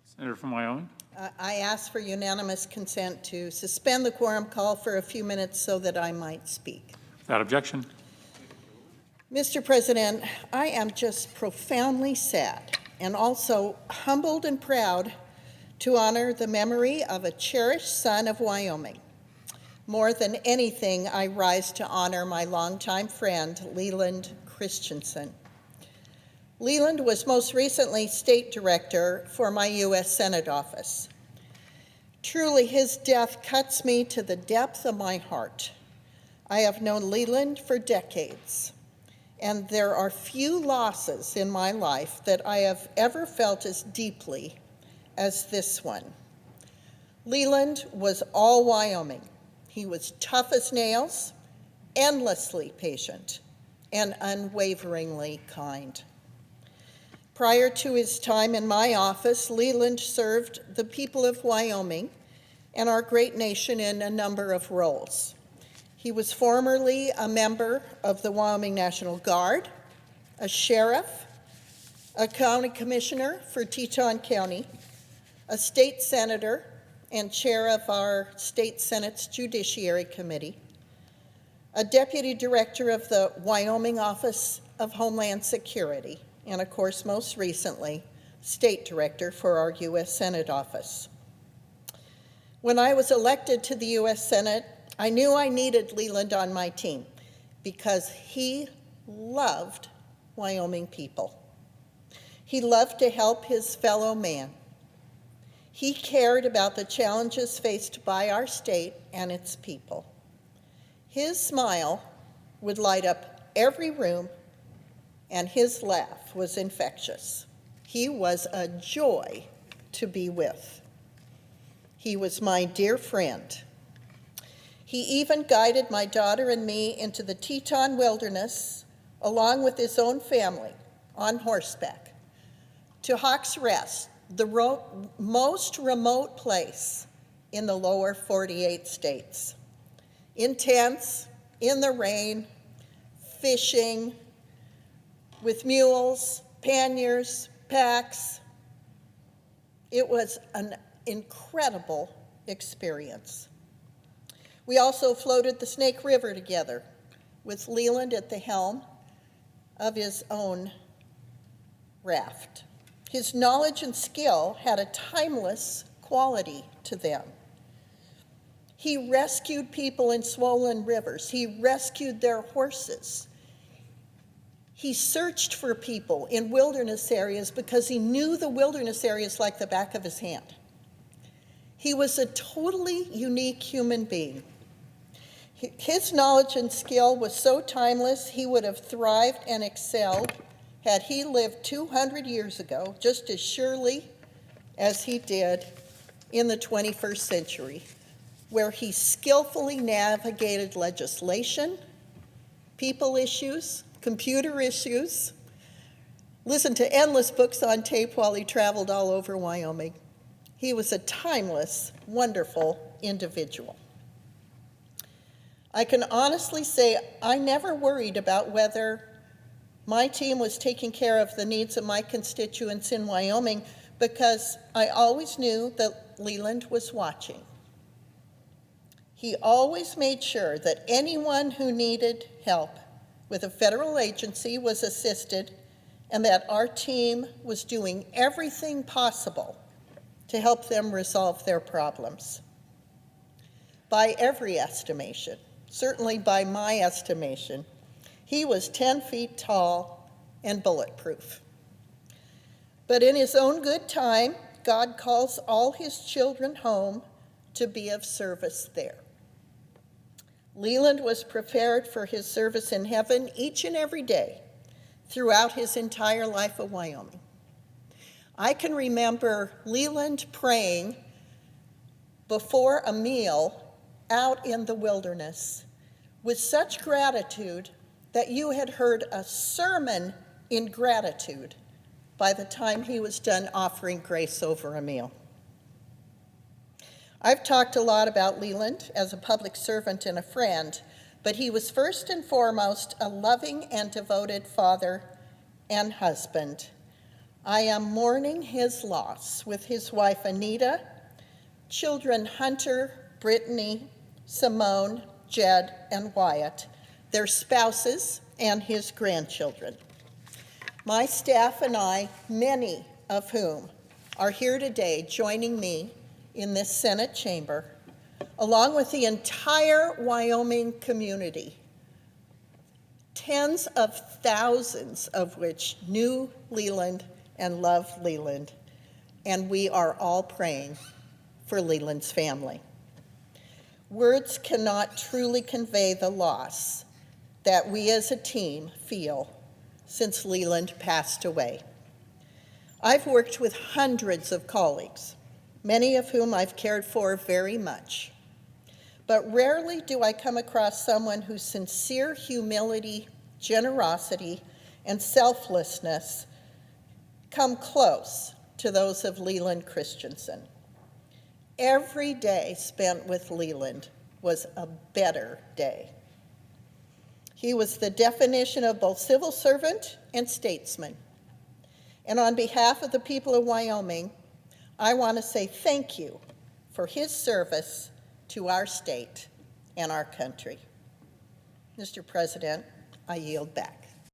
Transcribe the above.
Senator from Wyoming. I ask for unanimous consent to suspend the quorum call for a few minutes so that I might speak. Without objection. Mr. President, I am just profoundly sad and also humbled and proud to honor the memory of a cherished son of Wyoming. More than anything, I rise to honor my longtime friend, Leland Christensen. Leland was most recently state director for my U.S. Senate office. Truly, his death cuts me to the depth of my heart. I have known Leland for decades, and there are few losses in my life that I have ever felt as deeply as this one. Leland was all Wyoming. He was tough as nails, endlessly patient, and unwaveringly kind. Prior to his time in my office, Leland served the people of Wyoming and our great nation in a number of roles. He was formerly a member of the Wyoming National Guard, a sheriff, a county commissioner for Teton County, a state senator and chair of our state Senate's Judiciary Committee, a deputy director of the Wyoming Office of Homeland Security, and of course, most recently, state director for our U.S. Senate office. When I was elected to the U.S. Senate, I knew I needed Leland on my team because he loved Wyoming people. He loved to help his fellow man. He cared about the challenges faced by our state and its people. His smile would light up every room, and his laugh was infectious. He was a joy to be with. He was my dear friend. He even guided my daughter and me into the Teton wilderness, along with his own family, on horseback, to Hawk's Rest, the most remote place in the lower 48 states. In tents, in the rain, fishing, with mules, panniers, packs. It was an incredible experience. We also floated the Snake River together with Leland at the helm of his own raft. His knowledge and skill had a timeless quality to them. He rescued people in swollen rivers. He rescued their horses. He searched for people in wilderness areas because he knew the wilderness areas like the back of his hand. He was a totally unique human being. His knowledge and skill was so timeless, he would have thrived and excelled had he lived 200 years ago, just as surely as he did in the 21st century, where he skillfully navigated legislation, people issues, computer issues, listened to endless books on tape while he traveled all over Wyoming. He was a timeless, wonderful individual. I can honestly say I never worried about whether my team was taking care of the needs of my constituents in Wyoming because I always knew that Leland was watching. He always made sure that anyone who needed help with a federal agency was assisted and that our team was doing everything possible to help them resolve their problems. By every estimation, certainly by my estimation, he was 10 feet tall and bulletproof. But in his own good time, God calls all his children home to be of service there. Leland was prepared for his service in heaven each and every day throughout his entire life of Wyoming. I can remember Leland praying before a meal out in the wilderness with such gratitude that you had heard a sermon in gratitude by the time he was done offering grace over a meal. I've talked a lot about Leland as a public servant and a friend, but he was first and foremost a loving and devoted father and husband. I am mourning his loss with his wife Anita, children Hunter, Brittany, Simone, Jed, and Wyatt, their spouses, and his grandchildren. My staff and I, many of whom are here today joining me in this Senate chamber, along with the entire Wyoming community, tens of thousands of which knew Leland and love Leland, and we are all praying for Leland's family. Words cannot truly convey the loss that we as a team feel since Leland passed away. I've worked with hundreds of colleagues, many of whom I've cared for very much, but rarely do I come across someone whose sincere humility, generosity, and selflessness come close to those of Leland Christensen. Every day spent with Leland was a better day. He was the definition of both civil servant and statesman. And on behalf of the people of Wyoming, I want to say thank you for his service to our state and our country. Mr. President, I yield back.